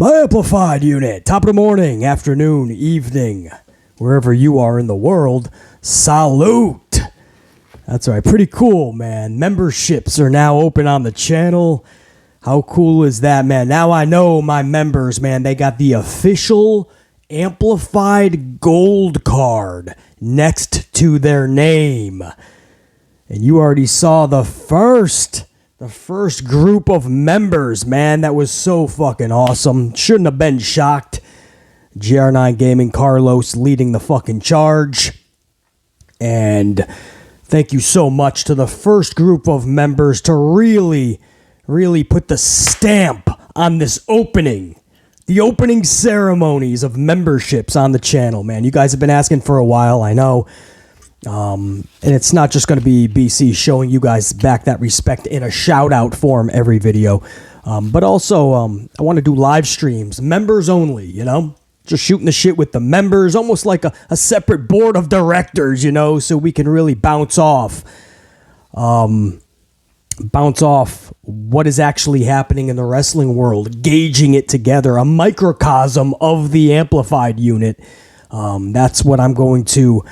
My amplified unit, top of the morning, afternoon, evening, wherever you are in the world, salute. That's right, pretty cool, man. Memberships are now open on the channel. How cool is that, man? Now I know my members, man, they got the official amplified gold card next to their name. And you already saw the first group of members, man. That was so fucking awesome. Shouldn't have been shocked. GR9 Gaming, Carlos leading the fucking charge. And thank you so much to the first group of members to really put the stamp on this opening. The opening ceremonies of memberships on the channel, man. You guys have been asking for a while, I know. And it's not just going to be BC showing you guys back that respect in a shout out form every video. But also, I want to do live streams, members only, you know, just shooting the shit with the members, almost like a separate board of directors, you know, so we can really bounce off what is actually happening in the wrestling world, gauging it together, a microcosm of the amplified unit. That's what I'm going to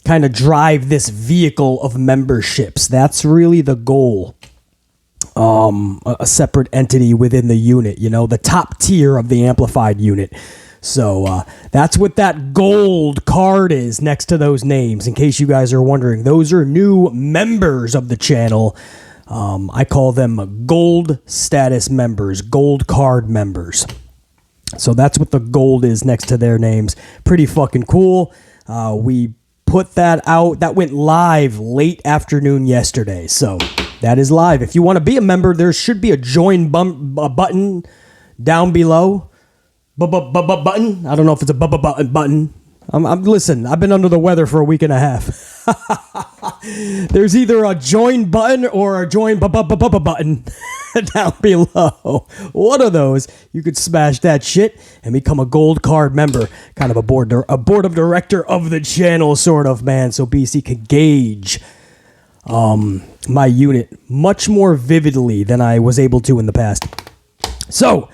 kind of drive this vehicle of memberships. That's really the goal. A separate entity within the unit, you know, the top tier of the amplified unit. So that's what that gold card is next to those names. In case you guys are wondering, those are new members of the channel. I call them gold status members, gold card members. So that's what the gold is next to their names. Pretty fucking cool. We put that out. That went live late afternoon yesterday. So that is live. If you want to be a member, there should be a join button down below. Button. I don't know if it's a button. Listen, I've been under the weather for a week and a half. There's either a join button or a join button down below. One of those, you could smash that shit and become a gold card member, kind of a board of director of the channel, sort of, man. So BC could gauge my unit much more vividly than I was able to in the past. So,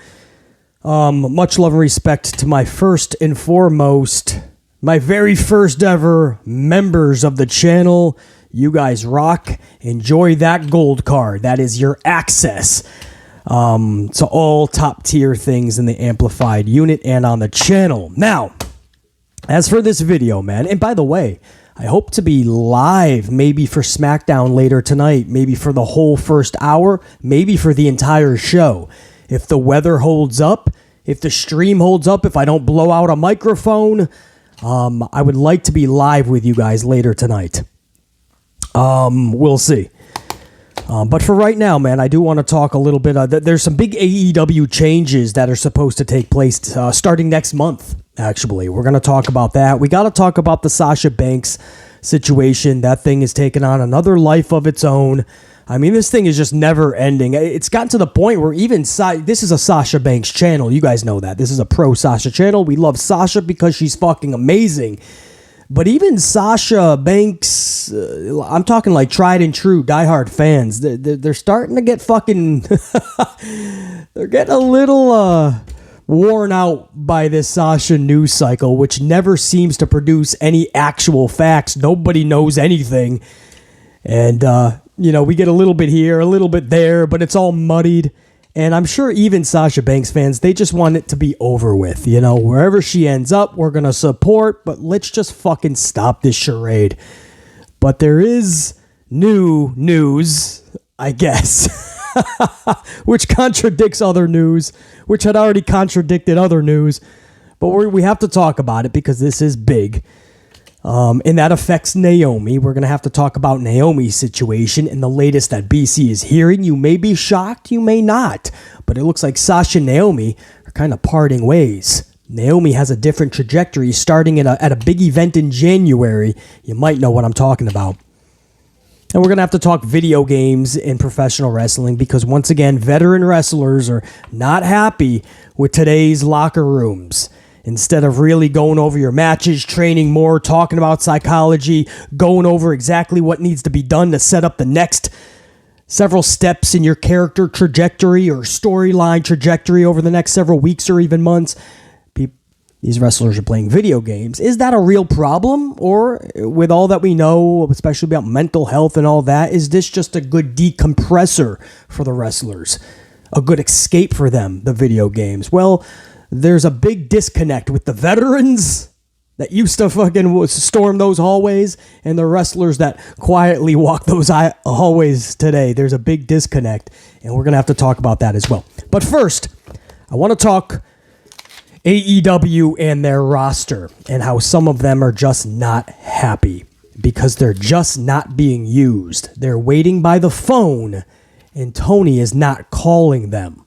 much love and respect to my first and foremost, my very first ever members of the channel. You guys rock. Enjoy that gold card. That is your access to all top tier things in the amplified unit and on the channel. Now, as for this video, man, and by the way, I hope to be live maybe for SmackDown later tonight, maybe for the whole first hour, maybe for the entire show. If the weather holds up, if the stream holds up, if I don't blow out a microphone, I would like to be live with you guys later tonight. We'll see. But for right now, man, I do want to talk a little bit. There's some big AEW changes that are supposed to take place starting next month, actually. We're going to talk about that. We got to talk about the Sasha Banks situation. That thing is taking on another life of its own. I mean, this thing is just never ending. It's gotten to the point where even this is a Sasha Banks channel. You guys know that. This is a pro Sasha channel. We love Sasha because she's fucking amazing. But even Sasha Banks, I'm talking like tried and true diehard fans, they're starting to get fucking, they're getting a little worn out by this Sasha news cycle, which never seems to produce any actual facts. Nobody knows anything. And, you know, we get a little bit here, a little bit there, but it's all muddied. And I'm sure even Sasha Banks fans, they just want it to be over with. You know, wherever she ends up, we're going to support, but let's just fucking stop this charade. But there is new news, I guess, which contradicts other news, which had already contradicted other news. But we have to talk about it because this is big. And that affects Naomi. We're going to have to talk about Naomi's situation and the latest that BC is hearing. You may be shocked, you may not. But it looks like Sasha and Naomi are kind of parting ways. Naomi has a different trajectory starting at a big event in January. You might know what I'm talking about. And we're going to have to talk video games in professional wrestling because, once again, veteran wrestlers are not happy with today's locker rooms. Instead of really going over your matches, training more, talking about psychology, going over exactly what needs to be done to set up the next several steps in your character trajectory or storyline trajectory over the next several weeks or even months. These wrestlers are playing video games. Is that a real problem? Or with all that we know, especially about mental health and all that, is this just a good decompressor for the wrestlers? A good escape for them, the video games? Well, there's a big disconnect with the veterans that used to fucking storm those hallways and the wrestlers that quietly walk those hallways today. There's a big disconnect, and we're going to have to talk about that as well. But first, I want to talk AEW and their roster and how some of them are just not happy because they're just not being used. They're waiting by the phone and Tony is not calling them.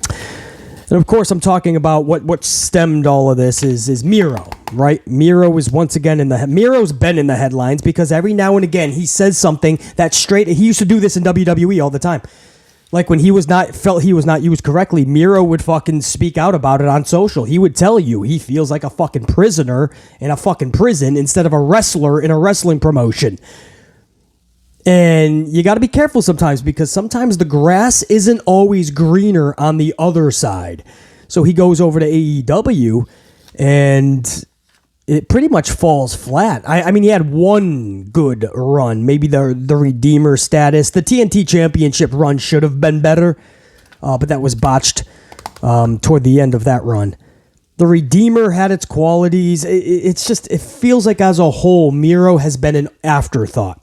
And of course, I'm talking about what stemmed all of this is Miro, right? Miro is once again Miro's been in the headlines because every now and again he says something that's straight. He used to do this in WWE all the time. Like when felt he was not used correctly, Miro would fucking speak out about it on social. He would tell you he feels like a fucking prisoner in a fucking prison instead of a wrestler in a wrestling promotion. And you got to be careful sometimes because sometimes the grass isn't always greener on the other side. So he goes over to AEW and it pretty much falls flat. I mean, he had one good run, maybe the Redeemer status. The TNT Championship run should have been better, but that was botched toward the end of that run. The Redeemer had its qualities. It feels like as a whole, Miro has been an afterthought.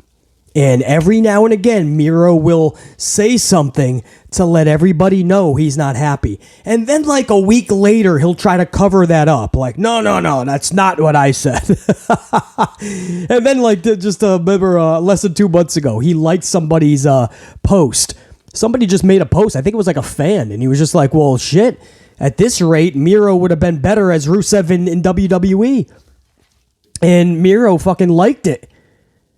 And every now and again, Miro will say something to let everybody know he's not happy. And then like a week later, he'll try to cover that up. Like, no, that's not what I said. And then like remember less than 2 months ago, he liked somebody's post. Somebody just made a post. I think it was like a fan. And he was just like, well, shit, at this rate, Miro would have been better as Rusev in WWE. And Miro fucking liked it.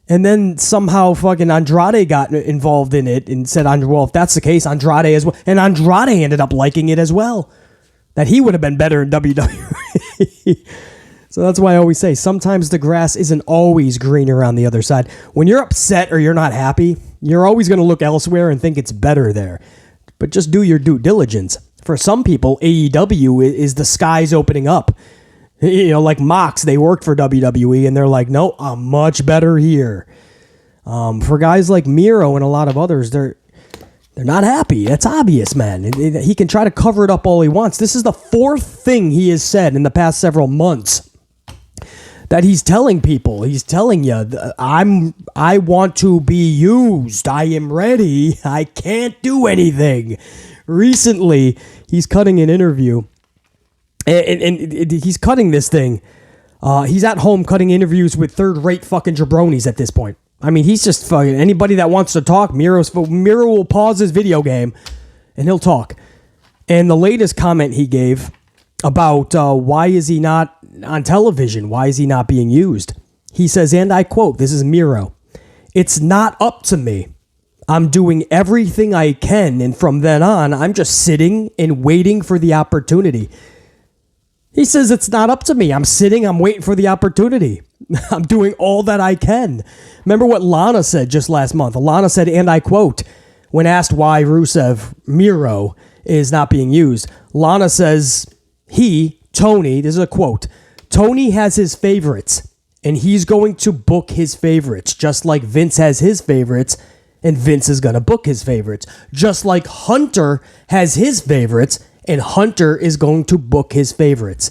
And then somehow fucking Andrade got involved in it and said, well, if that's the case, Andrade as well. And Andrade ended up liking it as well. That he would have been better in WWE. So that's why I always say, sometimes the grass isn't always greener on the other side. When you're upset or you're not happy, you're always going to look elsewhere and think it's better there. But just do your due diligence. For some people, AEW is the skies opening up. You know, like Mox, they worked for WWE, and they're like, no, I'm much better here. For guys like Miro and a lot of others, they're not happy. That's obvious, man. He can try to cover it up all he wants. This is the fourth thing he has said in the past several months that he's telling people. He's telling you, I want to be used. I am ready. I can't do anything. Recently, he's cutting an interview. And he's cutting this thing. He's at home cutting interviews with third-rate fucking jabronis at this point. I mean, he's just fucking anybody that wants to talk. Miro will pause his video game, and he'll talk. And the latest comment he gave about why is he not on television? Why is he not being used? He says, and I quote, this is Miro, "It's not up to me. I'm doing everything I can, and from then on, I'm just sitting and waiting for the opportunity." He says, it's not up to me. I'm sitting, I'm waiting for the opportunity. I'm doing all that I can. Remember what Lana said just last month? Lana said, and I quote, when asked why Miro is not being used, Lana says, Tony, this is a quote, Tony has his favorites, and he's going to book his favorites, just like Vince has his favorites, and Vince is going to book his favorites. Just like Hunter has his favorites, and Hunter is going to book his favorites.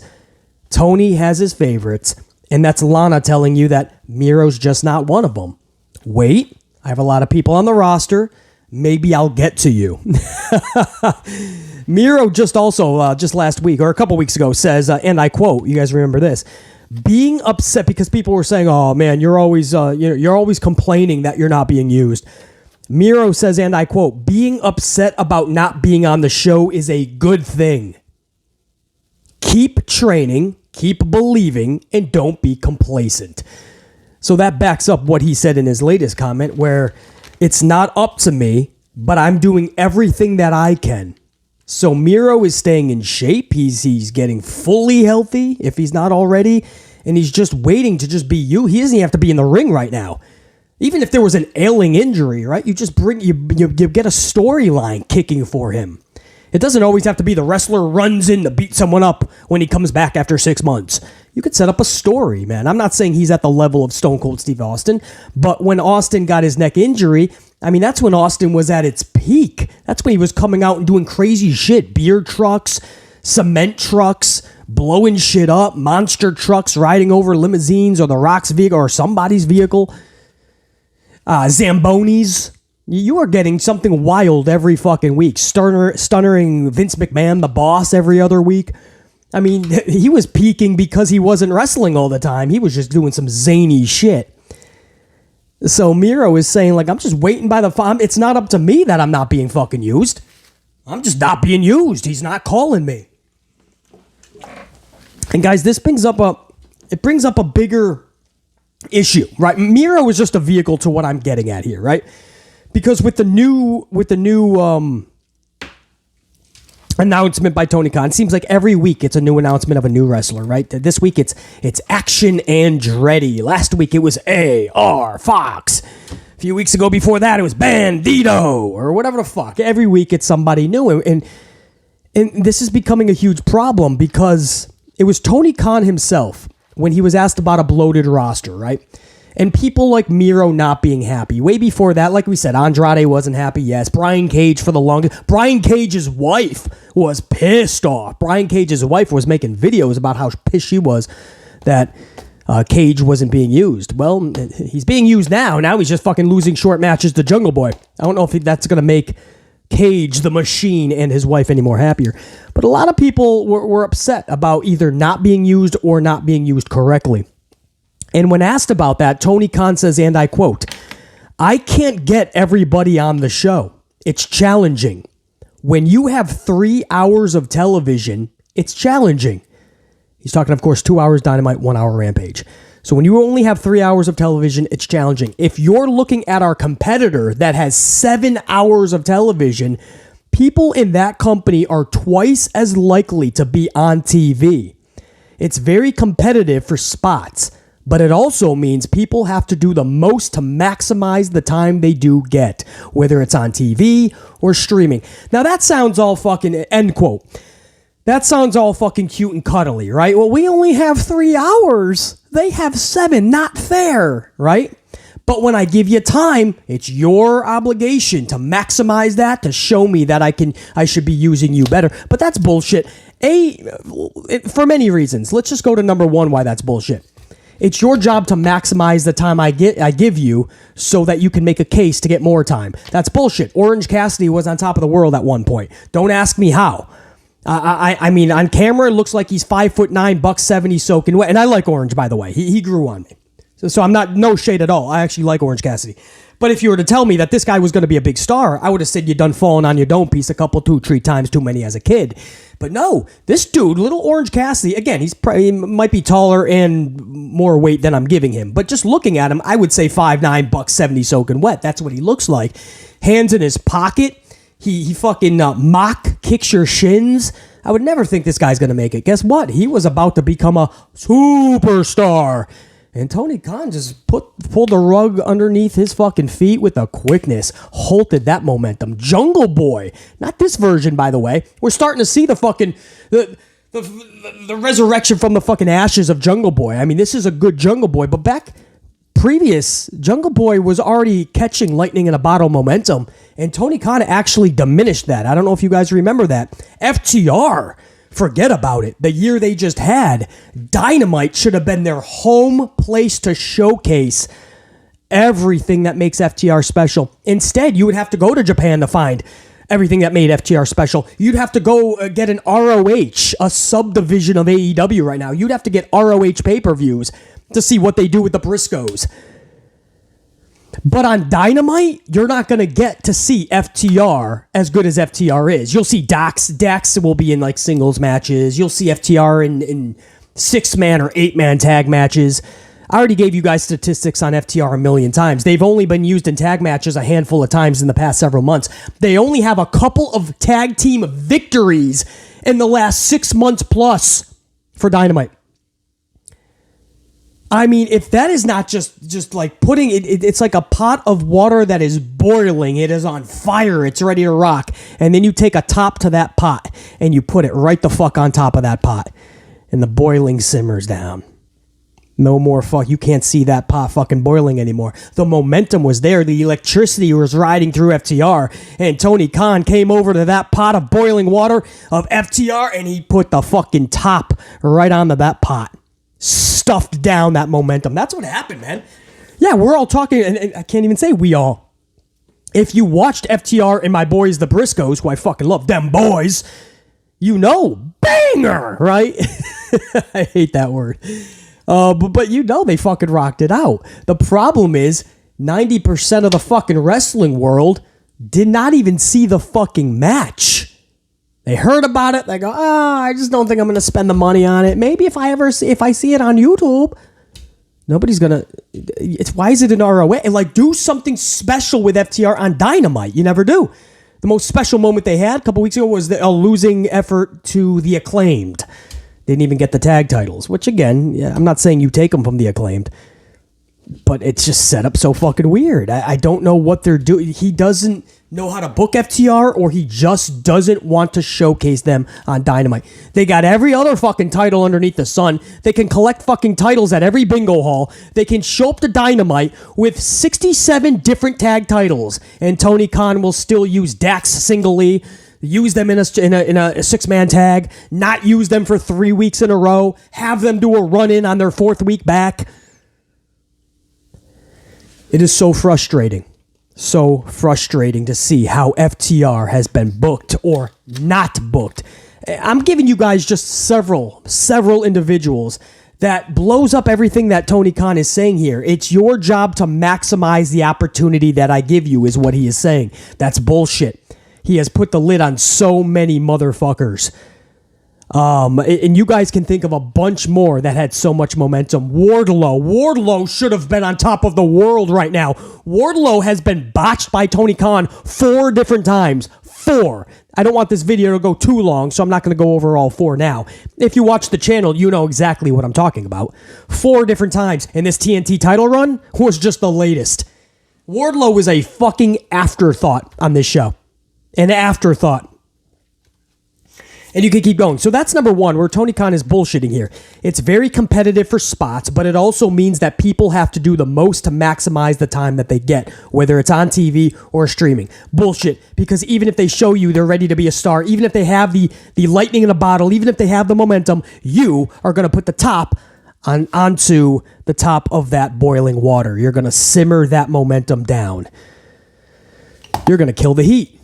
Tony has his favorites, and that's Lana telling you that Miro's just not one of them. Wait, I have a lot of people on the roster. Maybe I'll get to you. Miro just last week or a couple weeks ago says, and I quote, you guys remember this, being upset because people were saying, oh man, you're always complaining that you're not being used. Miro says, and I quote, being upset about not being on the show is a good thing. Keep training, keep believing, and don't be complacent. So that backs up what he said in his latest comment where it's not up to me, but I'm doing everything that I can. So Miro is staying in shape. He's getting fully healthy if he's not already, and he's just waiting to just be you. He doesn't even have to be in the ring right now. Even if there was an ailing injury, right? You just you get a storyline kicking for him. It doesn't always have to be the wrestler runs in to beat someone up when he comes back after 6 months. You could set up a story, man. I'm not saying he's at the level of Stone Cold Steve Austin, but when Austin got his neck injury, I mean, that's when Austin was at its peak. That's when he was coming out and doing crazy shit. Beer trucks, cement trucks, blowing shit up, monster trucks riding over limousines or the Rock's vehicle or somebody's vehicle. Zambonis. You are getting something wild every fucking week. Stunnering Vince McMahon, the boss, every other week. I mean, he was peaking because he wasn't wrestling all the time. He was just doing some zany shit. So Miro is saying, like, I'm just waiting by the phone. It's not up to me that I'm not being fucking used. I'm just not being used. He's not calling me. And guys, this brings up a bigger issue, right? Miro is just a vehicle to what I'm getting at here, right? Because with the new announcement by Tony Khan, it seems like every week it's a new announcement of a new wrestler, right? This week it's Action Andretti. Last week it was AR Fox. A few weeks ago before that it was Bandito or whatever the fuck. Every week it's somebody new, and this is becoming a huge problem because it was Tony Khan himself when he was asked about a bloated roster, right? And people like Miro not being happy. Way before that, like we said, Andrade wasn't happy, yes. Brian Cage for the longest. Brian Cage's wife was pissed off. Brian Cage's wife was making videos about how pissed she was that Cage wasn't being used. Well, he's being used now. Now he's just fucking losing short matches to Jungle Boy. I don't know if that's going to make Cage, the Machine, and his wife any more happier. But a lot of people were upset about either not being used or not being used correctly. And when asked about that, Tony Khan says, and I quote, "I can't get everybody on the show. It's challenging. When you have 3 hours of television, it's challenging." He's talking, of course, 2 hours Dynamite, 1 hour Rampage. So when you only have 3 hours of television, it's challenging. If you're looking at our competitor that has 7 hours of television, people in that company are twice as likely to be on TV. It's very competitive for spots. But it also means people have to do the most to maximize the time they do get, whether it's on TV or streaming. Now that sounds all fucking, end quote. That sounds all fucking cute and cuddly, right? Well, we only have 3 hours. They have 7. Not fair, right? But when I give you time, it's your obligation to maximize that, to show me that I should be using you better. But that's bullshit. For many reasons. Let's just go to number one why that's bullshit. It's your job to maximize the time I give you so that you can make a case to get more time. That's bullshit. Orange Cassidy was on top of the world at one point. Don't ask me how. I mean, on camera, it looks like he's 5'9", $170 soaking wet. And I like Orange, by the way. He grew on me. So I'm not, no shade at all. I actually like Orange Cassidy. But if you were to tell me that this guy was going to be a big star, I would have said you done fallen on your dome piece a couple, 2-3 times too many as a kid. But no, this dude, little Orange Cassidy, again, he might be taller and more weight than I'm giving him. But just looking at him, I would say 5'9", $170 soaking wet. That's what he looks like. Hands in his pocket. He fucking mock kicks your shins. I would never think this guy's going to make it. Guess what? He was about to become a superstar. And Tony Khan just pulled the rug underneath his fucking feet with a quickness, halted that momentum. Jungle Boy, not this version, by the way. We're starting to see the fucking the resurrection from the fucking ashes of Jungle Boy. I mean, this is a good Jungle Boy, but back previous, Jungle Boy was already catching lightning in a bottle momentum, and Tony Khan actually diminished that. I don't know if you guys remember that. FTR. Forget about it. The year they just had, Dynamite should have been their home place to showcase everything that makes FTR special. Instead, you would have to go to Japan to find everything that made FTR special. You'd have to go get an ROH, a subdivision of AEW right now. You'd have to get ROH pay-per-views to see what they do with the Briscoes. But on Dynamite, you're not going to get to see FTR as good as FTR is. You'll see Dax. Dax will be in like singles matches. You'll see FTR in 6-man or 8-man tag matches. I already gave you guys statistics on FTR a million times. They've only been used in tag matches a handful of times in the past several months. They only have a couple of tag team victories in the last 6 months plus for Dynamite. I mean, if that is not just like putting it, it's like a pot of water that is boiling. It is on fire. It's ready to rock. And then you take a top to that pot and you put it right the fuck on top of that pot. And the boiling simmers down. No more fuck. You can't see that pot fucking boiling anymore. The momentum was there. The electricity was riding through FTR. And Tony Khan came over to that pot of boiling water of FTR and he put the fucking top right onto that pot. Stuffed down that momentum. That's what happened, man. Yeah, we're all talking, and I can't even say we all. If you watched FTR and my boys, the Briscoes, who I fucking love, them boys, you know, banger, right? I hate that word. But you know they fucking rocked it out. The problem is 90% of the fucking wrestling world did not even see the fucking match. They heard about it. They go, I just don't think I'm going to spend the money on it. Maybe if I see it on YouTube, nobody's going to. Why is it an ROA? And like, do something special with FTR on Dynamite. You never do. The most special moment they had a couple weeks ago was a losing effort to the Acclaimed. Didn't even get the tag titles, which again, I'm not saying you take them from the Acclaimed, but it's just set up so fucking weird. I don't know what they're doing. He doesn't know how to book FTR, or he just doesn't want to showcase them on Dynamite. They got every other fucking title underneath the sun. They can collect fucking titles at every bingo hall. They can show up to Dynamite with 67 different tag titles, and Tony Khan will still use Dax singly, use them in a six-man tag, not use them for 3 weeks in a row, have them do a run-in on their 4th week back. It is so frustrating. So frustrating to see how FTR has been booked or not booked. I'm giving you guys just several individuals that blows up everything that Tony Khan is saying here. It's your job to maximize the opportunity that I give you, is what he is saying. That's bullshit. He has put the lid on so many motherfuckers. And you guys can think of a bunch more that had so much momentum. Wardlow should have been on top of the world right now. Wardlow has been botched by Tony Khan 4 different times. 4. I don't want this video to go too long, so I'm not going to go over all 4 now. If you watch the channel, you know exactly what I'm talking about. 4 different times. And this TNT title run was just the latest. Wardlow was a fucking afterthought on this show. An afterthought. And you can keep going. So that's number 1, where Tony Khan is bullshitting here. It's very competitive for spots, but it also means that people have to do the most to maximize the time that they get, whether it's on TV or streaming. Bullshit. Because even if they show you they're ready to be a star, even if they have the lightning in a bottle, even if they have the momentum, you are going to put the top onto the top of that boiling water. You're going to simmer that momentum down. You're going to kill the heat.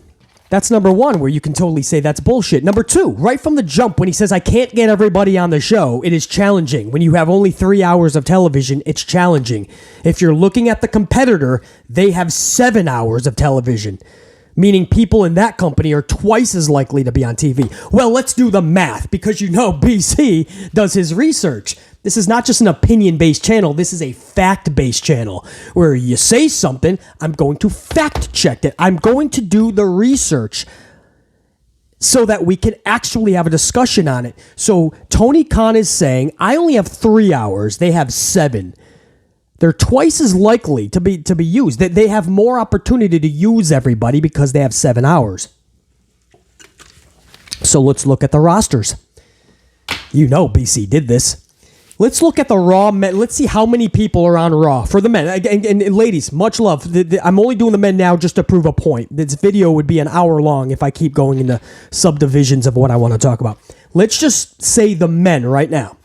That's number 1, where you can totally say that's bullshit. Number 2, right from the jump, when he says, I can't get everybody on the show, it is challenging. When you have only 3 hours of television, it's challenging. If you're looking at the competitor, they have 7 hours of television, meaning people in that company are twice as likely to be on TV. Well, let's do the math, because you know BC does his research. This is not just an opinion-based channel. This is a fact-based channel where you say something, I'm going to fact-check it. I'm going to do the research so that we can actually have a discussion on it. So Tony Khan is saying, I only have 3 hours. They have 7. They're twice as likely to be used. They have more opportunity to use everybody because they have 7 hours. So let's look at the rosters. You know BC did this. Let's look at the Raw men. Let's see how many people are on Raw for the men. And ladies, much love. I'm only doing the men now just to prove a point. This video would be an hour long if I keep going into subdivisions of what I want to talk about. Let's just say the men right now.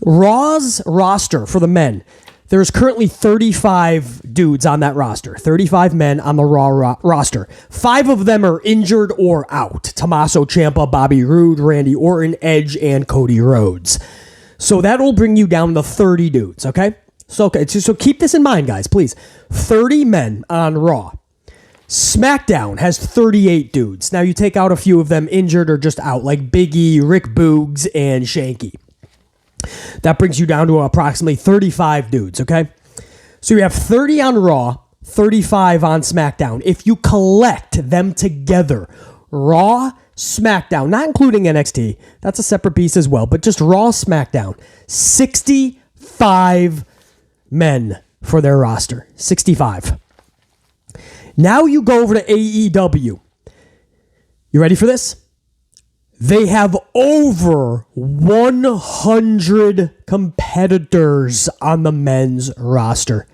Raw's roster for the men. There's currently 35 dudes on that roster. 35 men on the Raw roster. 5 of them are injured or out. Tommaso Ciampa, Bobby Roode, Randy Orton, Edge, and Cody Rhodes. So that will bring you down to 30 dudes, okay? So keep this in mind, guys, please. 30 men on Raw. SmackDown has 38 dudes. Now, you take out a few of them injured or just out, like Big E, Rick Boogs, and Shanky. That brings you down to approximately 35 dudes, okay? So you have 30 on Raw, 35 on SmackDown. If you collect them together, Raw, SmackDown, not including NXT, that's a separate piece as well, but just Raw, SmackDown, 65 65 men for their roster. 65. Now you go over to AEW. You ready for this? They have over 100 competitors on the men's roster.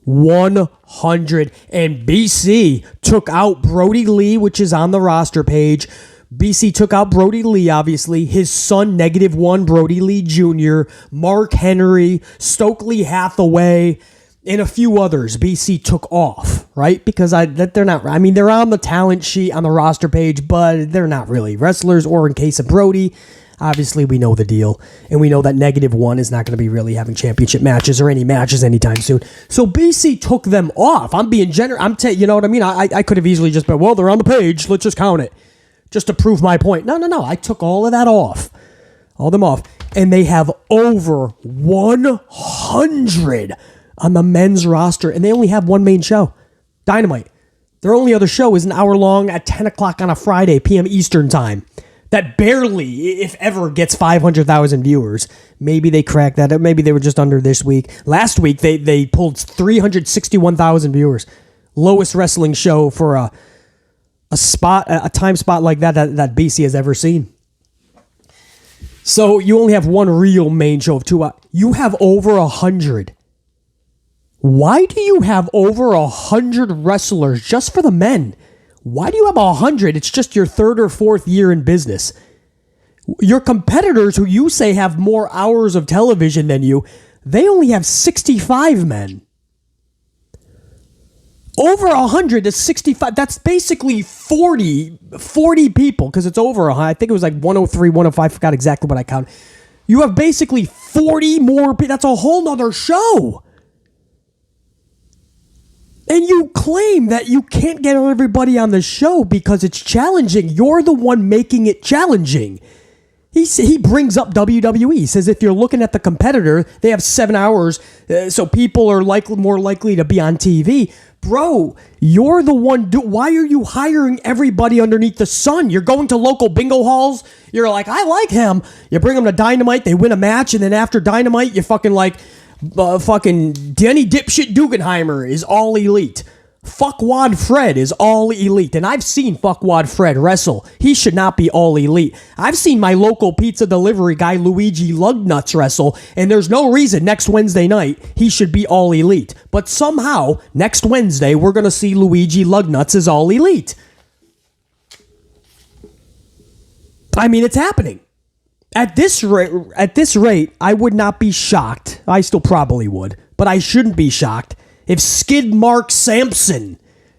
100. And BC took out Brody Lee, which is on the roster page. BC took out Brody Lee, obviously. His son, -1, Brody Lee Jr., Mark Henry, Stokely Hathaway, and a few others BC took off, right? Because they're not, I mean, they're on the talent sheet on the roster page, but they're not really wrestlers. Or in case of Brody, obviously we know the deal. And we know that -1 is not going to be really having championship matches or any matches anytime soon. So BC took them off. I'm being generous. You know what I mean? I could have easily just been, well, they're on the page. Let's just count it. Just to prove my point. No. I took all of that off. All them off. And they have over 100 on the men's roster, and they only have one main show, Dynamite. Their only other show is an hour long at 10 o'clock on a Friday, p.m. Eastern time. That barely, if ever, gets 500,000 viewers. Maybe they cracked that. Maybe they were just under this week. Last week, they pulled 361,000 viewers. Lowest wrestling show for a time spot like that BC has ever seen. So you only have one real main show of 2 hours. You have over 100. Why do you have over 100 wrestlers just for the men? Why do you have 100? It's just your 3rd or 4th year in business. Your competitors, who you say have more hours of television than you, they only have 65 men. Over 100 to 65. That's basically 40 people, because it's over. I think it was like 103, 105. I forgot exactly what I counted. You have basically 40 more people. That's a whole nother show. And you claim that you can't get everybody on the show because it's challenging. You're the one making it challenging. He brings up WWE. He says if you're looking at the competitor, they have 7 hours, so people are more likely to be on TV. Bro, you're the one. Why are you hiring everybody underneath the sun? You're going to local bingo halls. You're like, I like him. You bring them to Dynamite. They win a match, and then after Dynamite, you fucking like... fucking Denny Dipshit Guggenheimer is all elite. Fuckwad Fred is all elite. And I've seen Fuckwad Fred wrestle. He should not be all elite. I've seen my local pizza delivery guy Luigi Lugnuts wrestle, and there's no reason next Wednesday night he should be all elite. But somehow, next Wednesday, we're going to see Luigi Lugnuts as all elite. I mean, it's happening. At this rate, I would not be shocked. I still probably would, but I shouldn't be shocked if Skid Mark Sampson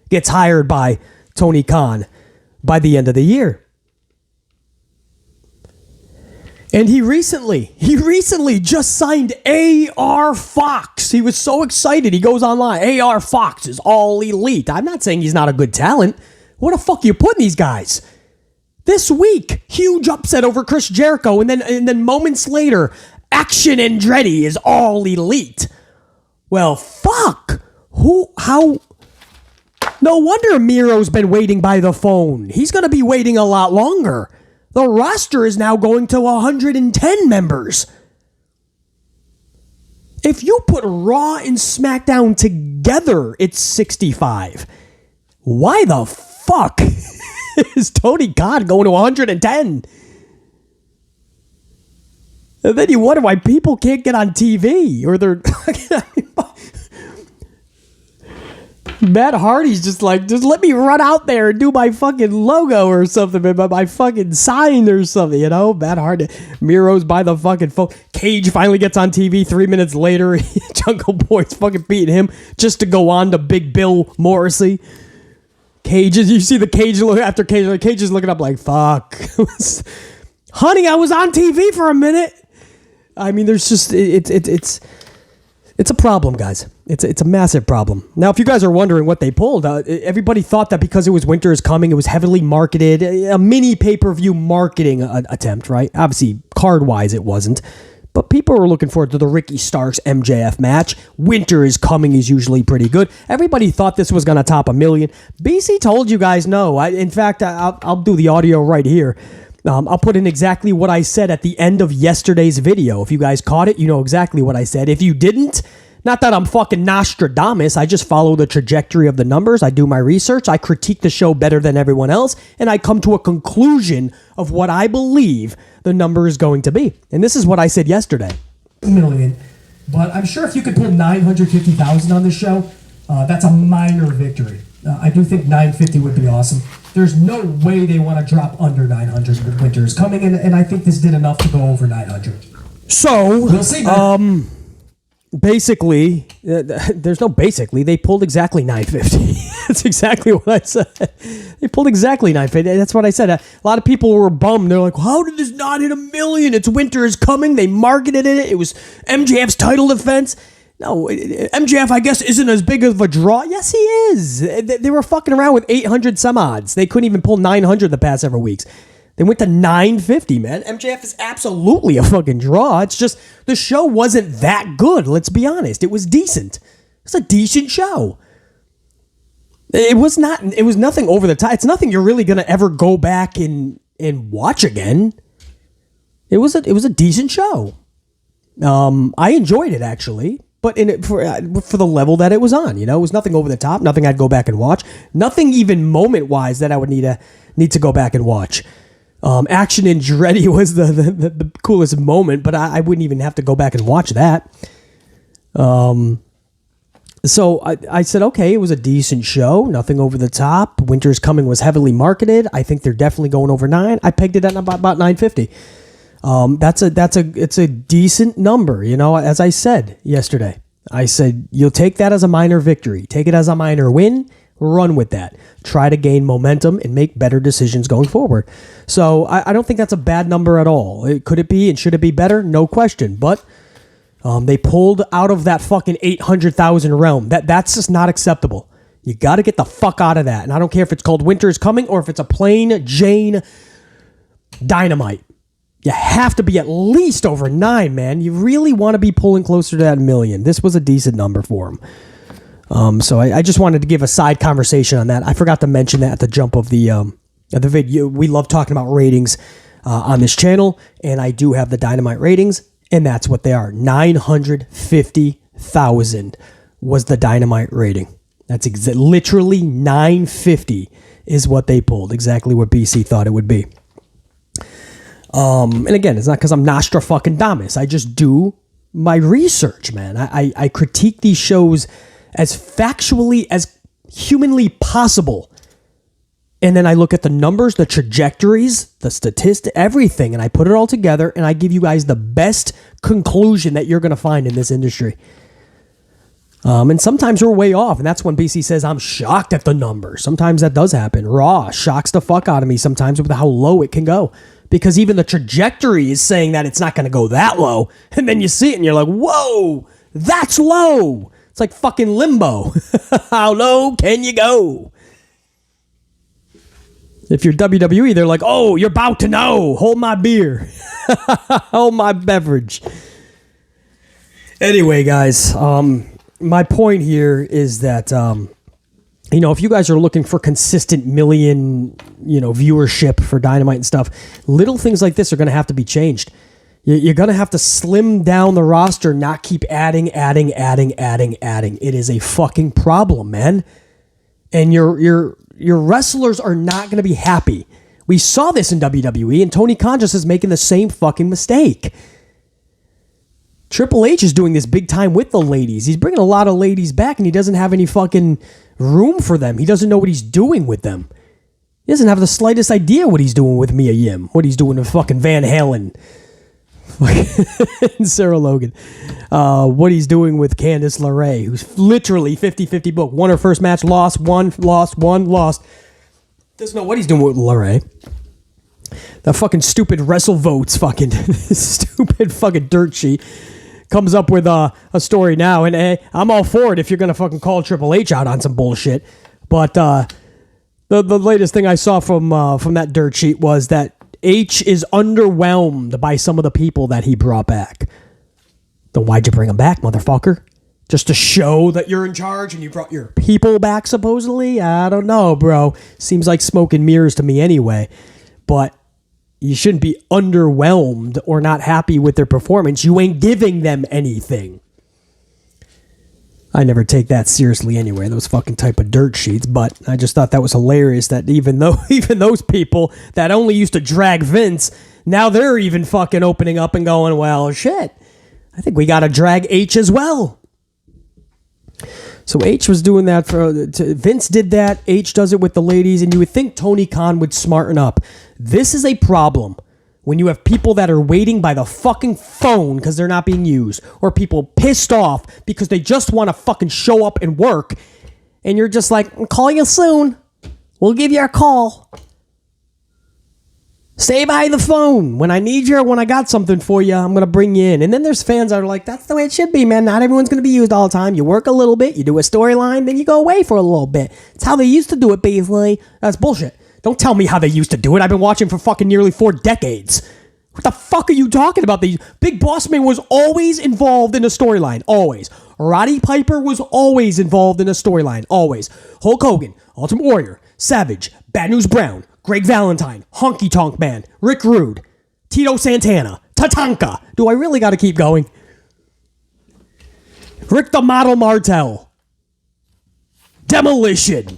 gets hired by Tony Khan by the end of the year. And he recently just signed AR Fox. He was so excited. He goes online. AR Fox is all elite. I'm not saying he's not a good talent. What the fuck are you putting these guys? This week, huge upset over Chris Jericho, and then moments later, Action Andretti is all elite. Well, fuck. How? No wonder Miro's been waiting by the phone. He's going to be waiting a lot longer. The roster is now going to 110 members. If you put Raw and SmackDown together, it's 65. Why the fuck is Tony Khan going to 110? And then you wonder why people can't get on TV, or they're... Matt Hardy's just like, just let me run out there and do my fucking logo or something, my fucking sign or something, you know? Matt Hardy. Miro's by the fucking phone. Cage finally gets on TV 3 minutes later. Jungle Boy's fucking beating him just to go on to Big Bill Morrissey. Cage, you see the Cage look after Cage. Like Cage is looking up like, fuck. Honey, I was on TV for a minute. I mean, there's just, it's a problem, guys. It's a massive problem. Now, if you guys are wondering what they pulled, everybody thought that because it was Winter is Coming, it was heavily marketed, a mini pay-per-view marketing attempt, right? Obviously, card-wise, it wasn't. But people were looking forward to the Ricky Starks MJF match. Winter is Coming is usually pretty good. Everybody thought this was going to top 1 million. BC told you guys no. In fact, I'll do the audio right here. I'll put in exactly what I said at the end of yesterday's video. If you guys caught it, you know exactly what I said. If you didn't, not that I'm fucking Nostradamus, I just follow the trajectory of the numbers. I do my research. I critique the show better than everyone else, and I come to a conclusion of what I believe the number is going to be. And this is what I said yesterday. Million. But I'm sure if you could pull 950,000 on the show, that's a minor victory. I do think 950 would be awesome. There's no way they want to drop under 900 with Winter is Coming, and I think this did enough to go over 900. So, we'll see, man. Basically, there's no basically, they pulled exactly 950. That's exactly what I said. They pulled exactly 950. That's what I said. A lot of people were bummed. They're like, how did this not hit 1 million? It's Winter is Coming. They marketed it. It was MJF's title defense. No, MJF, I guess, isn't as big of a draw. Yes, he is. They were fucking around with 800 some odds. They couldn't even pull 900 the past several weeks. They went to 950, man. MJF is absolutely a fucking draw. It's just the show wasn't that good, let's be honest. It was decent. It's a decent show. It was nothing over the top. It's nothing you're really going to ever go back and watch again. It was a decent show. I enjoyed it, actually. But for the level that it was on, it was nothing over the top, nothing I'd go back and watch, nothing even moment-wise that I would need to go back and watch. Action and Andretti was the coolest moment, but I wouldn't even have to go back and watch that. So I said, okay, it was a decent show, nothing over the top. Winter is Coming was heavily marketed. I think they're definitely going over 9. I pegged it at about 950. It's a decent number, as I said yesterday. I said, you'll take that as a minor victory. Take it as a minor win. Run with that. Try to gain momentum and make better decisions going forward. So I don't think that's a bad number at all. Could it be and should it be better? No question. But they pulled out of that fucking 800,000 realm. That's just not acceptable. You got to get the fuck out of that. And I don't care if it's called Winter is Coming or if it's a plain Jane Dynamite. You have to be at least over 9, man. You really want to be pulling closer to that 1 million. This was a decent number for him. So I just wanted to give a side conversation on that. I forgot to mention that at the jump of the video. We love talking about ratings on this channel, and I do have the Dynamite ratings, and that's what they are. 950,000 was the Dynamite rating. That's literally 950 is what they pulled. Exactly what BC thought it would be. And again, it's not because I'm Nostradamus. I just do my research, man. I critique these shows as factually as humanly possible. And then I look at the numbers, the trajectories, the statistics, everything, and I put it all together, and I give you guys the best conclusion that you're going to find in this industry. And sometimes we're way off, and that's when BC says, I'm shocked at the numbers. Sometimes that does happen. Raw shocks the fuck out of me sometimes with how low it can go. Because even the trajectory is saying that it's not going to go that low. And then you see it and you're like, whoa, that's low. It's like fucking limbo. How low can you go? If you're WWE, they're like, oh, you're about to know. Hold my beer. Hold my beverage. Anyway, guys, my point here is that, if you guys are looking for consistent million, viewership for Dynamite and stuff, little things like this are going to have to be changed. You're going to have to slim down the roster, not keep adding. It is a fucking problem, man. And your wrestlers are not going to be happy. We saw this in WWE, and Tony Khan just is making the same fucking mistake. Triple H is doing this big time with the ladies. He's bringing a lot of ladies back, and he doesn't have any fucking room for them. He doesn't know what he's doing with them. He doesn't have the slightest idea what he's doing with Mia Yim, what he's doing with fucking Van Halen and Sarah Logan, what he's doing with Candice LeRae, who's literally 50-50 book. Won her first match, lost. Doesn't know what he's doing with LeRae. The fucking stupid wrestle votes fucking stupid fucking dirt sheet comes up with a story now, and hey, I'm all for it if you're gonna fucking call Triple H out on some bullshit. But the latest thing I saw from that dirt sheet was that H is underwhelmed by some of the people that he brought back. Then why'd you bring him back, motherfucker? Just to show that you're in charge and you brought your people back, supposedly? I don't know, bro. Seems like smoke and mirrors to me anyway. But you shouldn't be underwhelmed or not happy with their performance. You ain't giving them anything. I never take that seriously anyway, those fucking type of dirt sheets, but I just thought that was hilarious that even those people that only used to drag Vince, now they're even fucking opening up and going, well, shit, I think we got to drag H as well. So H was doing that Vince did that, H does it with the ladies, and you would think Tony Khan would smarten up. This is a problem when you have people that are waiting by the fucking phone because they're not being used, or people pissed off because they just want to fucking show up and work, and you're just like, I'll call you soon. We'll give you a call. Stay by the phone. When I need you or when I got something for you, I'm going to bring you in. And then there's fans that are like, that's the way it should be, man. Not everyone's going to be used all the time. You work a little bit, you do a storyline, then you go away for a little bit. It's how they used to do it, basically. That's bullshit. Don't tell me how they used to do it. I've been watching for fucking nearly 4 decades. What the fuck are you talking about? The Big Boss Man was always involved in a storyline. Always. Roddy Piper was always involved in a storyline. Always. Hulk Hogan, Ultimate Warrior, Savage, Bad News Brown, Greg Valentine, Honky Tonk Man, Rick Rude, Tito Santana, Tatanka. Do I really got to keep going? Rick the Model Martel. Demolition.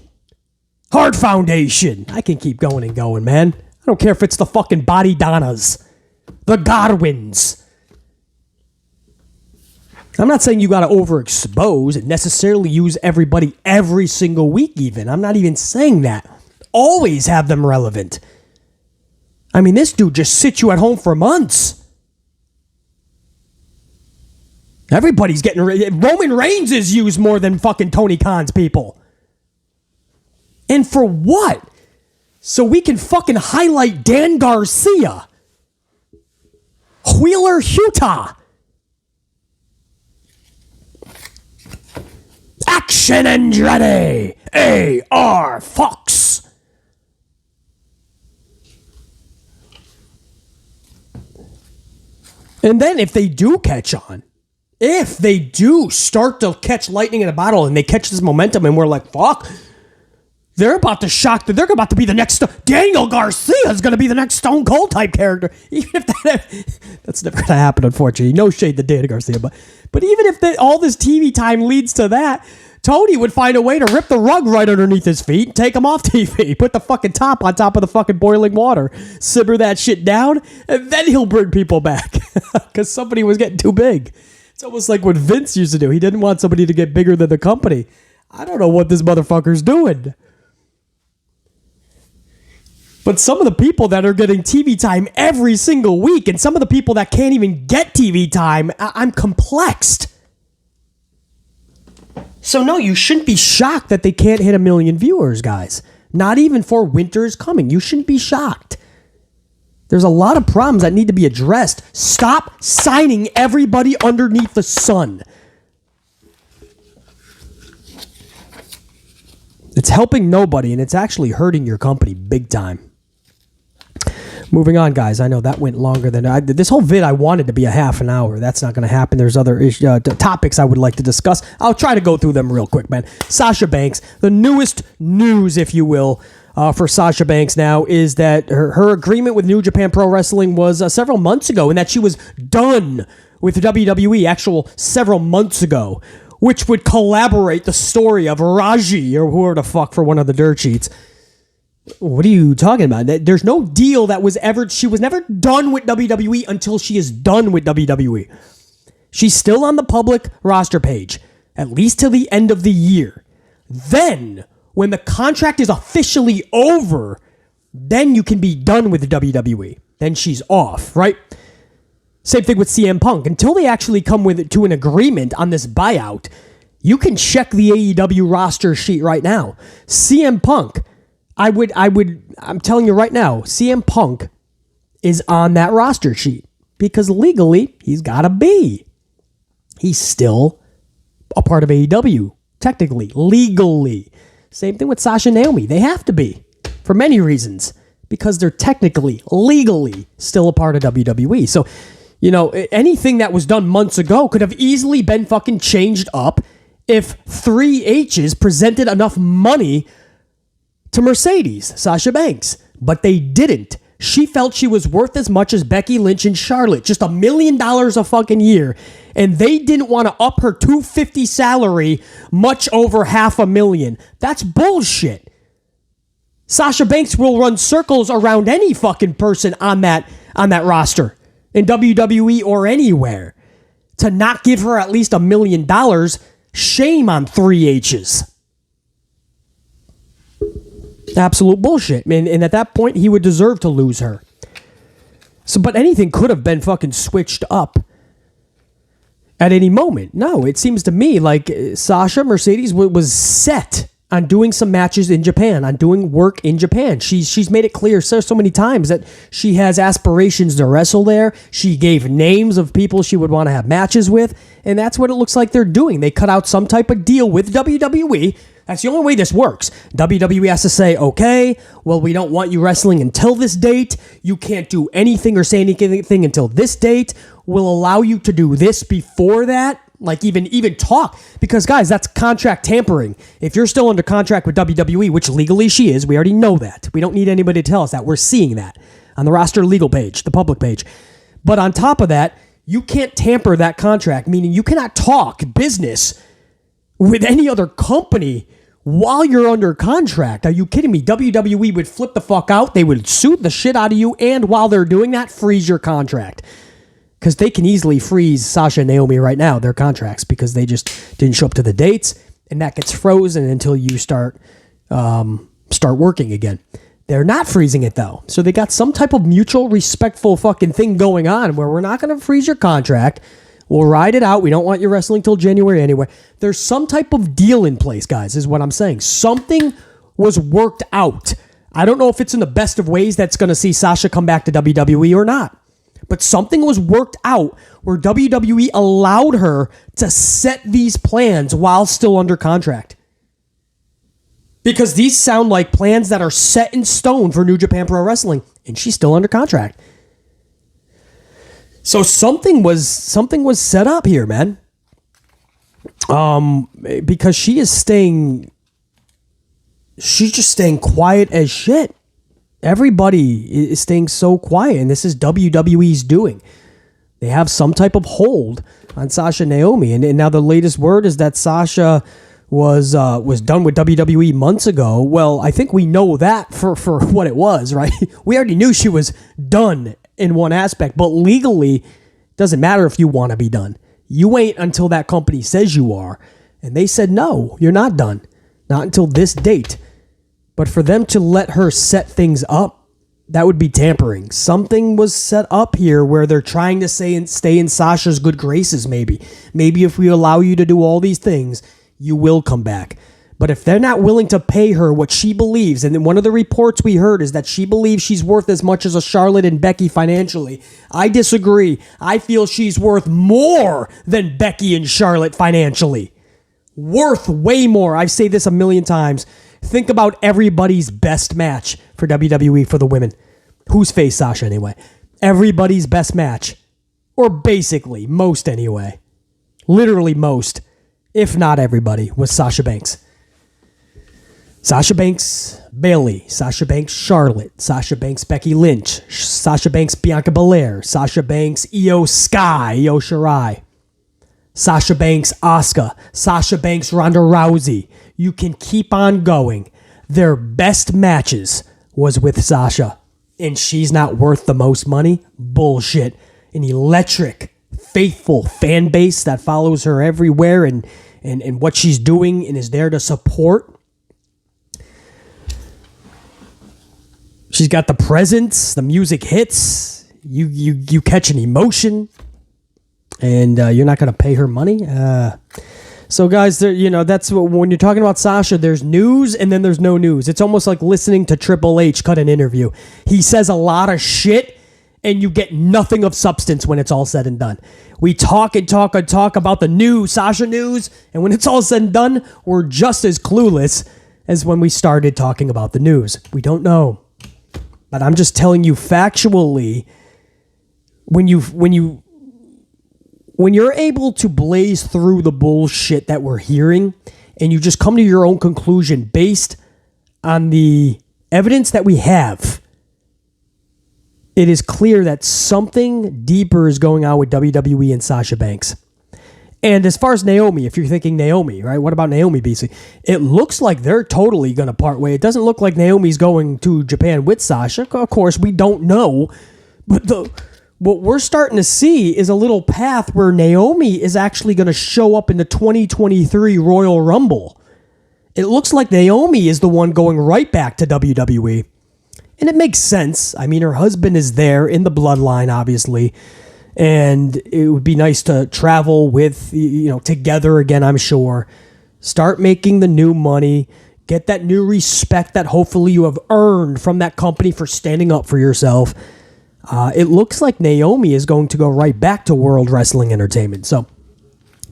Hard Foundation. I can keep going and going, man. I don't care if it's the fucking Body Donnas. The Godwins. I'm not saying you got to overexpose and necessarily use everybody every single week even. I'm not even saying that. Always have them relevant. I mean, this dude just sits you at home for months. Everybody's getting... Roman Reigns is used more than fucking Tony Khan's people. And for what? So we can fucking highlight Dan Garcia. Wheeler Yuta. Action Andretti. A.R. Fox. And then if they do catch on, if they do start to catch lightning in a bottle and they catch this momentum and we're like, fuck, they're about to shock that they're about to be the next... Daniel Garcia is going to be the next Stone Cold type character. Even if that's never going to happen, unfortunately. No shade to Daniel Garcia. But even if all this TV time leads to that, Tony would find a way to rip the rug right underneath his feet and take him off TV. Put the fucking top on top of the fucking boiling water. Simmer that shit down, and then he'll bring people back. Because somebody was getting too big. It's almost like what Vince used to do. He didn't want somebody to get bigger than the company. I don't know what this motherfucker's doing. But some of the people that are getting TV time every single week, and some of the people that can't even get TV time, I'm complexed. So no, you shouldn't be shocked that they can't hit 1 million viewers, guys. Not even for Winter is Coming. You shouldn't be shocked. There's a lot of problems that need to be addressed. Stop signing everybody underneath the sun. It's helping nobody, and it's actually hurting your company big time. Moving on, guys. I know that went longer than this whole vid. I wanted to be a half an hour. That's not going to happen. There's other topics I would like to discuss. I'll try to go through them real quick, man. Sasha Banks, the newest news, if you will, for Sasha Banks now is that her agreement with New Japan Pro Wrestling was several months ago, and that she was done with WWE several months ago, which would collaborate the story of Raji or whoever the fuck for one of the dirt sheets. What are you talking about? There's no deal that was ever... She was never done with WWE until she is done with WWE. She's still on the public roster page, at least till the end of the year. Then, when the contract is officially over, then you can be done with the WWE. Then she's off, right? Same thing with CM Punk. Until they actually come to an agreement on this buyout, you can check the AEW roster sheet right now. CM Punk... I'm telling you right now, CM Punk is on that roster sheet because legally he's got to be. He's still a part of AEW, technically, legally. Same thing with Sasha and Naomi. They have to be for many reasons because they're technically, legally still a part of WWE. So, anything that was done months ago could have easily been fucking changed up if 3H's presented enough money to Mercedes, Sasha Banks, but they didn't. She felt she was worth as much as Becky Lynch and Charlotte, just $1 million a fucking year. And they didn't want to up her $250 salary much over $500,000. That's bullshit. Sasha Banks will run circles around any fucking person on that roster in WWE or anywhere. To not give her at least $1 million, shame on 3H's. Absolute bullshit, man. And at that point, he would deserve to lose her. So, but anything could have been fucking switched up at any moment. No, it seems to me like Sasha Mercedes was set on doing some matches in Japan, on doing work in Japan. She's made it clear so many times that she has aspirations to wrestle there. She gave names of people she would want to have matches with, and that's what it looks like they're doing. They cut out some type of deal with WWE. That's the only way this works. WWE has to say, okay, well, we don't want you wrestling until this date. You can't do anything or say anything until this date. We'll allow you to do this before that. Like even talk. Because, guys, that's contract tampering. If you're still under contract with WWE, which legally she is, we already know that. We don't need anybody to tell us that. We're seeing that on the roster legal page, the public page. But on top of that, you can't tamper that contract, meaning you cannot talk business with any other company while you're under contract. Are you kidding me? WWE would flip the fuck out. They would sue the shit out of you, and while they're doing that, freeze your contract. Because they can easily freeze Sasha and Naomi right now, their contracts, because they just didn't show up to the dates, and that gets frozen until you start working again. They're not freezing it, though. So they got some type of mutual respectful fucking thing going on where we're not going to freeze your contract. We'll ride it out. We don't want you wrestling till January anyway. There's some type of deal in place, guys, is what I'm saying. Something was worked out. I don't know if it's in the best of ways that's going to see Sasha come back to WWE or not. But something was worked out where WWE allowed her to set these plans while still under contract. Because these sound like plans that are set in stone for New Japan Pro Wrestling, and she's still under contract. So something was set up here, man. Because she's just staying quiet as shit. Everybody is staying so quiet, and this is WWE's doing. They have some type of hold on Sasha and Naomi, and now the latest word is that Sasha was done with WWE months ago. Well, I think we know that for what it was, right? We already knew she was done in one aspect, but legally, it doesn't matter if you want to be done. You wait until that company says you are, and they said, no, you're not done. Not until this date. But for them to let her set things up, that would be tampering. Something was set up here where they're trying to stay in Sasha's good graces, maybe. Maybe if we allow you to do all these things, you will come back. But if they're not willing to pay her what she believes, and then one of the reports we heard is that she believes she's worth as much as a Charlotte and Becky financially, I disagree. I feel she's worth more than Becky and Charlotte financially. Worth way more. I say this a million times. Think about everybody's best match for WWE for the women. Who's faced Sasha anyway? Everybody's best match. Or basically, most anyway. Literally most, if not everybody, was Sasha Banks. Sasha Banks, Bayley. Sasha Banks, Charlotte. Sasha Banks, Becky Lynch. Sasha Banks, Bianca Belair. Sasha Banks, Io Shirai. Sasha Banks, Asuka. Sasha Banks, Ronda Rousey. You can keep on going. Their best matches was with Sasha. And she's not worth the most money? Bullshit. An electric, faithful fan base that follows her everywhere and what she's doing and is there to support. She's got the presence. The music hits. You catch an emotion. And you're not going to pay her money? So, guys, that's when you're talking about Sasha, there's news and then there's no news. It's almost like listening to Triple H cut an interview. He says a lot of shit, and you get nothing of substance when it's all said and done. We talk and talk and talk about the new Sasha news, and when it's all said and done, we're just as clueless as when we started talking about the news. We don't know. But I'm just telling you factually, when you're able to blaze through the bullshit that we're hearing and you just come to your own conclusion based on the evidence that we have, it is clear that something deeper is going on with WWE and Sasha Banks. And as far as Naomi, if you're thinking Naomi, right? What about Naomi, BC? It looks like they're totally going to part way. It doesn't look like Naomi's going to Japan with Sasha. Of course, we don't know. But what we're starting to see is a little path where Naomi is actually going to show up in the 2023 Royal Rumble. It looks like Naomi is the one going right back to WWE. And it makes sense. I mean, her husband is there in the bloodline, obviously. And it would be nice to travel with, together again, I'm sure. Start making the new money. Get that new respect that hopefully you have earned from that company for standing up for yourself. It looks like Naomi is going to go right back to World Wrestling Entertainment. So,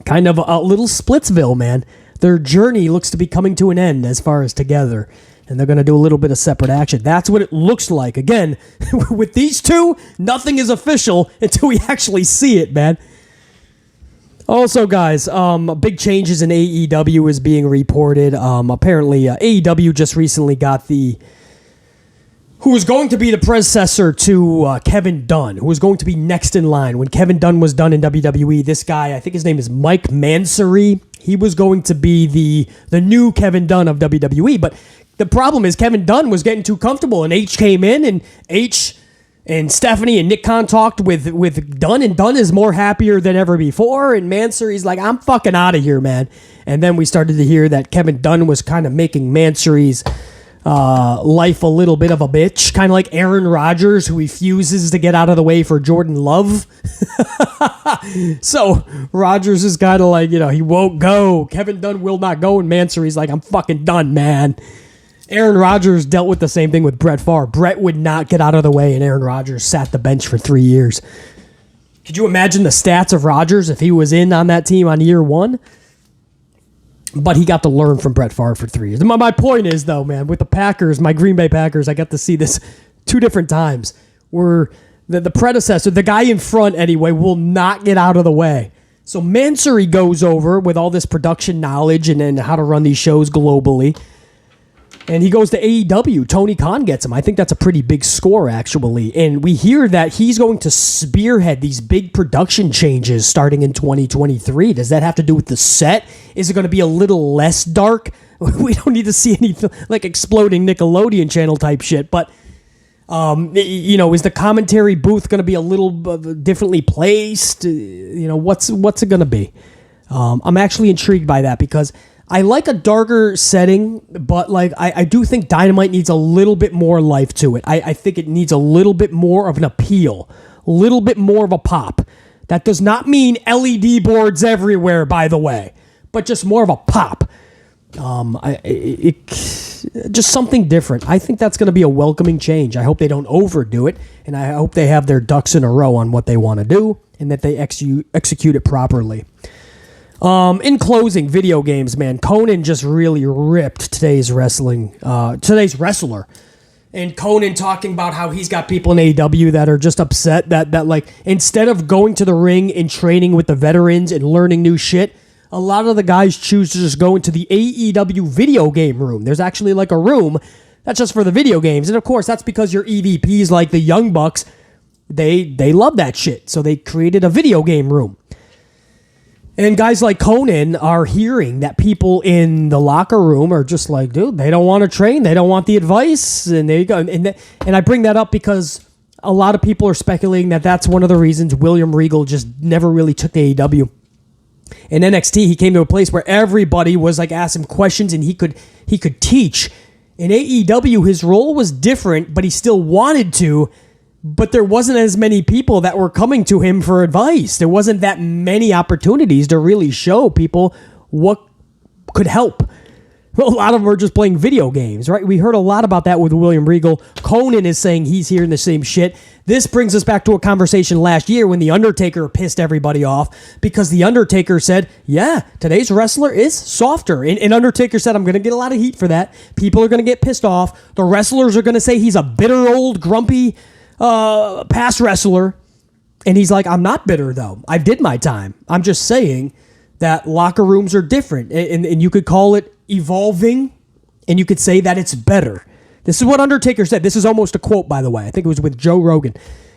kind of a little Splitsville, man. Their journey looks to be coming to an end as far as together. And they're going to do a little bit of separate action. That's what it looks like. Again, with these two, nothing is official until we actually see it, man. Also, guys, big changes in AEW is being reported. Apparently, AEW just recently got who was going to be the predecessor to Kevin Dunn, who was going to be next in line. When Kevin Dunn was done in WWE, this guy, I think his name is Mike Mansory, he was going to be the new Kevin Dunn of WWE, but the problem is Kevin Dunn was getting too comfortable, and H came in, and H and Stephanie and Nick Khan talked with Dunn, and Dunn is more happier than ever before, and Mansory's like, I'm fucking out of here, man. And then we started to hear that Kevin Dunn was kind of making Mansory's life a little bit of a bitch, kind of like Aaron Rodgers, who refuses to get out of the way for Jordan Love. So Rodgers is kind of like, he won't go. Kevin Dunn will not go, and Mansory's like, I'm fucking done, man. Aaron Rodgers dealt with the same thing with Brett Favre. Brett would not get out of the way, and Aaron Rodgers sat the bench for 3 years. Could you imagine the stats of Rodgers if he was in on that team on year one? But he got to learn from Brett Favre for 3 years. My point is, though, man, with the Packers, my Green Bay Packers, I got to see this 2 different times where the predecessor, the guy in front anyway, will not get out of the way. So Mansory goes over with all this production knowledge and how to run these shows globally. And he goes to AEW. Tony Khan gets him. I think that's a pretty big score, actually. And we hear that he's going to spearhead these big production changes starting in 2023. Does that have to do with the set? Is it going to be a little less dark? We don't need to see anything like exploding Nickelodeon channel type shit. But, is the commentary booth going to be a little differently placed? What's it going to be? I'm actually intrigued by that because I like a darker setting, but I do think Dynamite needs a little bit more life to it. I think it needs a little bit more of an appeal, a little bit more of a pop. That does not mean LED boards everywhere, by the way, but just more of a pop. Just something different. I think that's going to be a welcoming change. I hope they don't overdo it, and I hope they have their ducks in a row on what they want to do and that they execute it properly. In closing, video games, man. Conan just really ripped today's wrestler. And Conan talking about how he's got people in AEW that are just upset that like, instead of going to the ring and training with the veterans and learning new shit, a lot of the guys choose to just go into the AEW video game room. There's actually like a room that's just for the video games. And of course, that's because your EVPs like the Young Bucks, they love that shit. So they created a video game room. And guys like Conan are hearing that people in the locker room are just like, dude, they don't want to train. They don't want the advice. And there you go. And I bring that up because a lot of people are speculating that that's one of the reasons William Regal just never really took the AEW. In NXT, he came to a place where everybody was like asking questions and he could teach. In AEW, his role was different, but he still wanted to. But there wasn't as many people that were coming to him for advice. There wasn't that many opportunities to really show people what could help. A lot of them are just playing video games, right? We heard a lot about that with William Regal. Conan is saying he's hearing the same shit. This brings us back to a conversation last year when The Undertaker pissed everybody off because The Undertaker said, yeah, today's wrestler is softer. And Undertaker said, I'm going to get a lot of heat for that. People are going to get pissed off. The wrestlers are going to say he's a bitter old grumpy past wrestler. And he's like, I'm not bitter though. I did my time. I'm just saying that locker rooms are different. And you could call it evolving, and you could say that it's better. This is what Undertaker said. This is almost a quote, by the way. I think it was with Joe Rogan.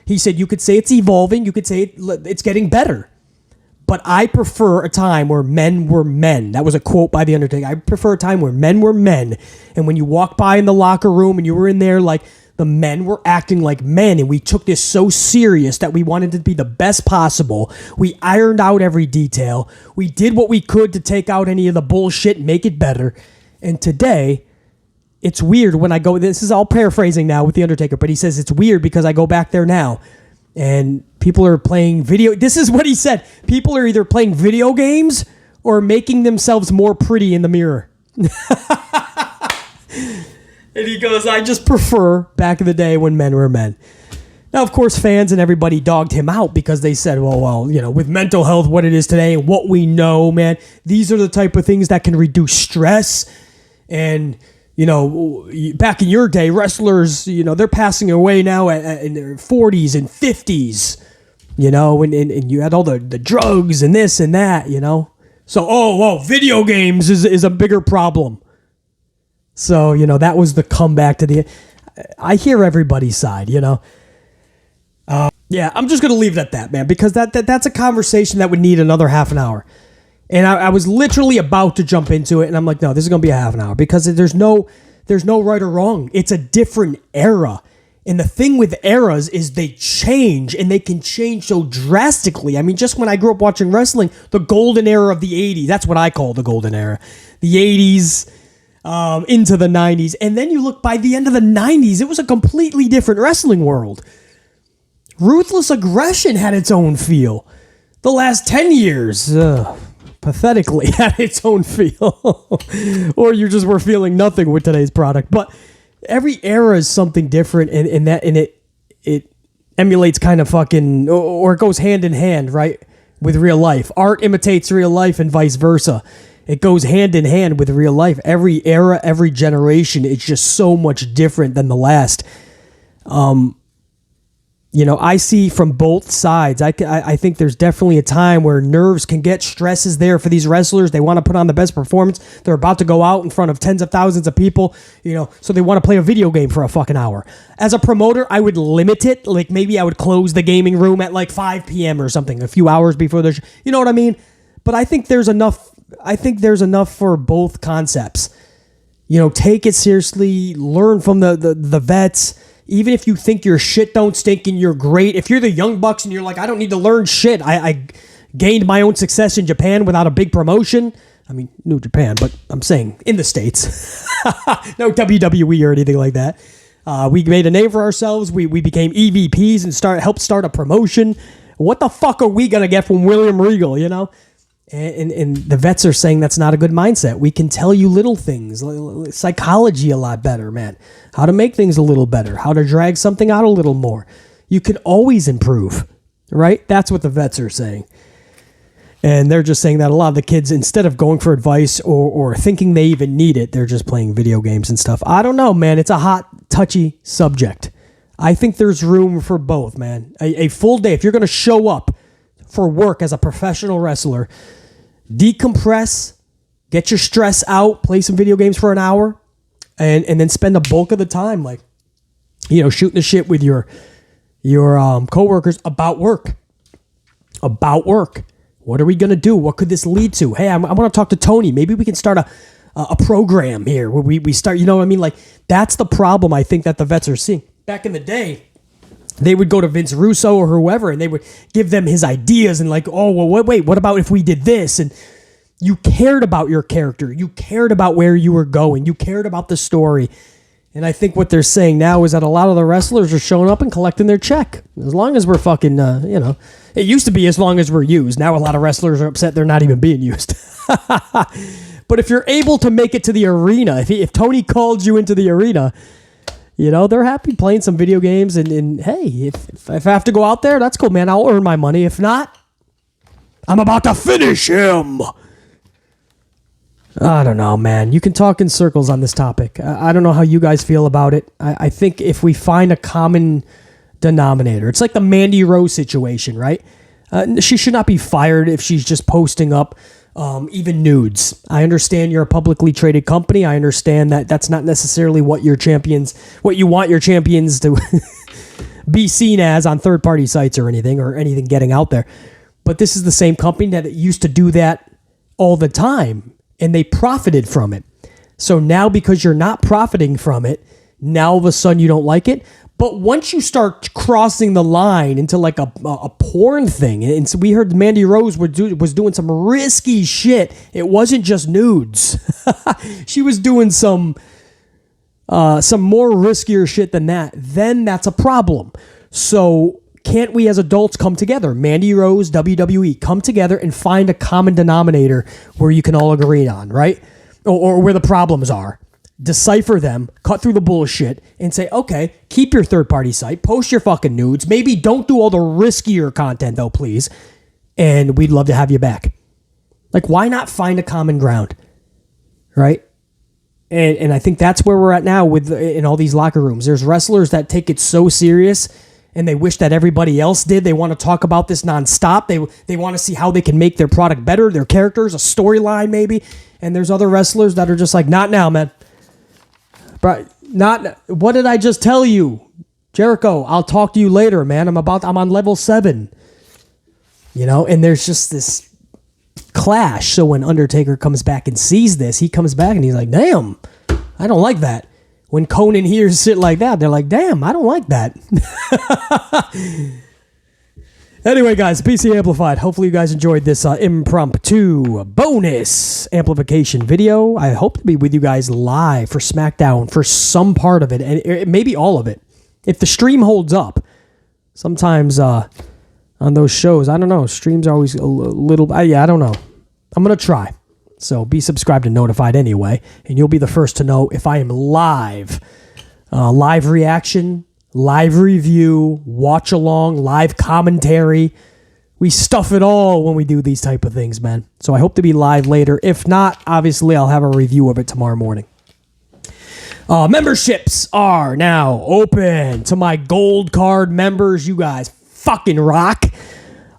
He said, you could say it's evolving. You could say it's getting better. But I prefer a time where men were men. That was a quote by The Undertaker. I prefer a time where men were men. And when you walk by in the locker room and you were in there, like, the men were acting like men. And we took this so serious that we wanted to be the best possible. We ironed out every detail. We did what we could to take out any of the bullshit and make it better. And today, it's weird when I go, this is all paraphrasing now with The Undertaker, but he says it's weird because I go back there now and people are playing video. This is what he said. People are either playing video games or making themselves more pretty in the mirror. And he goes, I just prefer back in the day when men were men. Now, of course, fans and everybody dogged him out because they said, well, you know, with mental health, what it is today and what we know, man, these are the type of things that can reduce stress. And, you know, back in your day, wrestlers, you know, they're passing away now in their 40s and 50s, you know, and you had all the drugs and this and that, you know. So, video games is a bigger problem. So, you know, that was the comeback to the... I hear everybody's side, you know. Yeah, I'm just going to leave it at that, man, because that's a conversation that would need another half an hour. And I was literally about to jump into it, and I'm like, no, this is going to be a half an hour because there's no right or wrong. It's a different era. And the thing with eras is they change, and they can change so drastically. I mean, just when I grew up watching wrestling, the golden era of the 80s, that's what I call the golden era. The 80s into the 90s. And then you look, by the end of the 90s, it was a completely different wrestling world. Ruthless aggression had its own feel. The last 10 years, pathetically, had its own feel. Or you just were feeling nothing with today's product. But every era is something different, and it emulates kind of fucking, or it goes hand in hand, right, with real life. Art imitates real life and vice versa. It goes hand in hand with real life. Every era, every generation, it's just so much different than the last. You know, I see from both sides. I think there's definitely a time where nerves can get, stress is there for these wrestlers. They want to put on the best performance. They're about to go out in front of tens of thousands of people, you know, so they want to play a video game for a fucking hour. As a promoter, I would limit it. Like, maybe I would close the gaming room at like 5 p.m. or something, a few hours before the show. You know what I mean? But I think there's enough for both concepts. You know, take it seriously, learn from the vets. Even if you think your shit don't stink and you're great, if you're the Young Bucks and you're like, I don't need to learn shit. I gained my own success in Japan without a big promotion. I mean, New Japan, but I'm saying in the States. No WWE or anything like that. We made a name for ourselves. We became EVPs and helped start a promotion. What the fuck are we going to get from William Regal, you know? And the vets are saying that's not a good mindset. We can tell you little things, psychology a lot better, man. How to make things a little better, how to drag something out a little more. You can always improve, right? That's what the vets are saying. And they're just saying that a lot of the kids, instead of going for advice or thinking they even need it, they're just playing video games and stuff. I don't know, man. It's a hot, touchy subject. I think there's room for both, man. A full day, if you're going to show up for work as a professional wrestler, decompress, get your stress out, play some video games for an hour, and then spend the bulk of the time, like, you know, shooting the shit with your coworkers about work. What are we going to do? What could this lead to? Hey, I want to talk to Tony. Maybe we can start a program here where we start, you know what I mean? Like, that's the problem I think that the vets are seeing. Back in the day, they would go to Vince Russo or whoever, and they would give them his ideas and like, oh, well, wait, what about if we did this? And you cared about your character. You cared about where you were going. You cared about the story. And I think what they're saying now is that a lot of the wrestlers are showing up and collecting their check. As long as we're fucking, you know, it used to be as long as we're used. Now a lot of wrestlers are upset they're not even being used. But if you're able to make it to the arena, if Tony called you into the arena, you know, they're happy playing some video games. And hey, if I have to go out there, that's cool, man. I'll earn my money. If not, I'm about to finish him. I don't know, man. You can talk in circles on this topic. I don't know how you guys feel about it. I think if we find a common denominator, it's like the Mandy Rose situation, right? She should not be fired if she's just posting up even nudes. I understand you're a publicly traded company. I understand that that's not necessarily what you want your champions to be seen as on third-party sites or anything getting out there. But this is the same company that used to do that all the time, and they profited from it. So now, because you're not profiting from it, now all of a sudden you don't like it. But once you start crossing the line into like a porn thing, and so we heard Mandy Rose was doing some risky shit. It wasn't just nudes. She was doing some more riskier shit than that. Then that's a problem. So can't we as adults come together? Mandy Rose, WWE, come together and find a common denominator where you can all agree on, right? Or where the problems are. Decipher them, cut through the bullshit, and say, okay, keep your third-party site, post your fucking nudes. Maybe don't do all the riskier content, though, please. And we'd love to have you back. Like, why not find a common ground? Right? And I think that's where we're at now in all these locker rooms. There's wrestlers that take it so serious, and they wish that everybody else did. They want to talk about this nonstop. They want to see how they can make their product better, their characters, a storyline maybe. And there's other wrestlers that are just like, not now, man. What did I just tell you? Jericho, I'll talk to you later, man. I'm on level 7. And there's just this clash. So when Undertaker comes back and sees this, he comes back and he's like, damn, I don't like that. When Conan hears shit like that, they're like, damn, I don't like that. Anyway, guys, PC Amplified. Hopefully you guys enjoyed this impromptu bonus amplification video. I hope to be with you guys live for SmackDown for some part of it, and maybe all of it. If the stream holds up, sometimes on those shows, I don't know, streams are always a little, I don't know. I'm going to try. So be subscribed and notified anyway, and you'll be the first to know if I am live. Live reaction, live review, watch along, live commentary. We stuff it all when we do these type of things, man. So I hope to be live later. If not, obviously I'll have a review of it tomorrow morning. Memberships are now open to my gold card members. You guys fucking rock.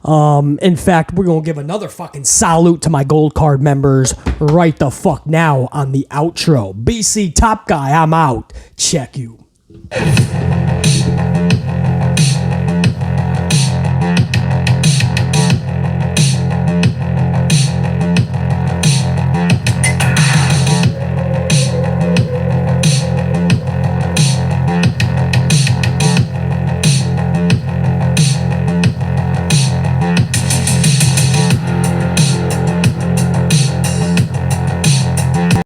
In fact, we're going to give another fucking salute to my gold card members right the fuck now on the outro. BC Top Guy, I'm out. Check you.